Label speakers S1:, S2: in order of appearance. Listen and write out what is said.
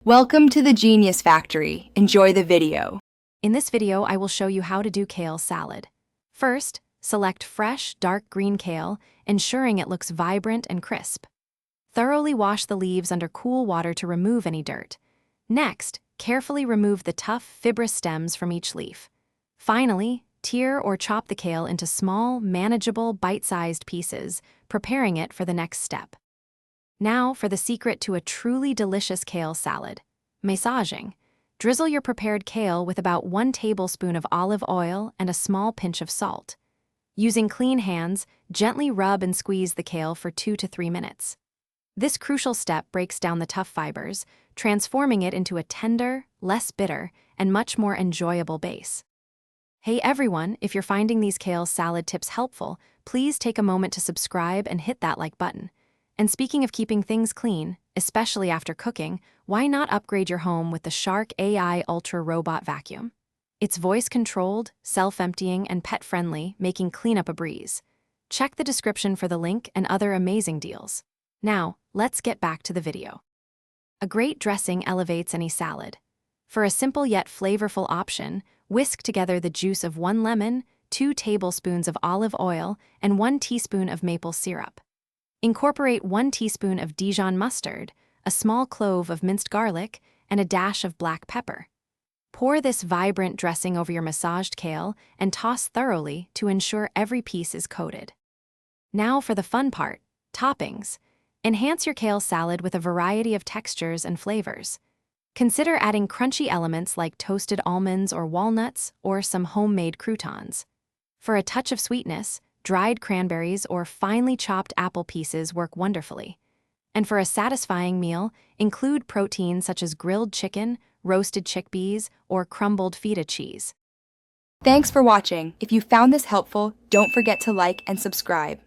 S1: Welcome to the Genius Factory. Enjoy the video.
S2: In this video, I will show you how to do kale salad. First, select fresh, dark green kale, ensuring it looks vibrant and crisp. Thoroughly wash the leaves under cool water to remove any dirt. Next, carefully remove the tough, fibrous stems from each leaf. Finally, tear or chop the kale into small, manageable, bite-sized pieces, preparing it for the next step. Now for the secret to a truly delicious kale salad. Massaging. Drizzle your prepared kale with about 1 tablespoon of olive oil and a small pinch of salt. Using clean hands, gently rub and squeeze the kale for 2 to 3 minutes. This crucial step breaks down the tough fibers, transforming it into a tender, less bitter, and much more enjoyable base. Hey everyone, if you're finding these kale salad tips helpful, please take a moment to subscribe and hit that like button. And speaking of keeping things clean, especially after cooking, why not upgrade your home with the Shark AI Ultra Robot Vacuum? It's voice-controlled, self-emptying, and pet-friendly, making cleanup a breeze. Check the description for the link and other amazing deals. Now, let's get back to the video. A great dressing elevates any salad. For a simple yet flavorful option, whisk together the juice of 1 lemon, 2 tablespoons of olive oil, and 1 teaspoon of maple syrup. Incorporate 1 teaspoon of Dijon mustard, a small clove of minced garlic, and a dash of black pepper. Pour this vibrant dressing over your massaged kale and toss thoroughly to ensure every piece is coated. Now for the fun part, toppings. Enhance your kale salad with a variety of textures and flavors. Consider adding crunchy elements like toasted almonds or walnuts or some homemade croutons. For a touch of sweetness, dried cranberries or finely chopped apple pieces work wonderfully. And for a satisfying meal, include proteins such as grilled chicken, roasted chickpeas, or crumbled feta cheese.
S1: Thanks for watching. If you found this helpful, don't forget to like and subscribe.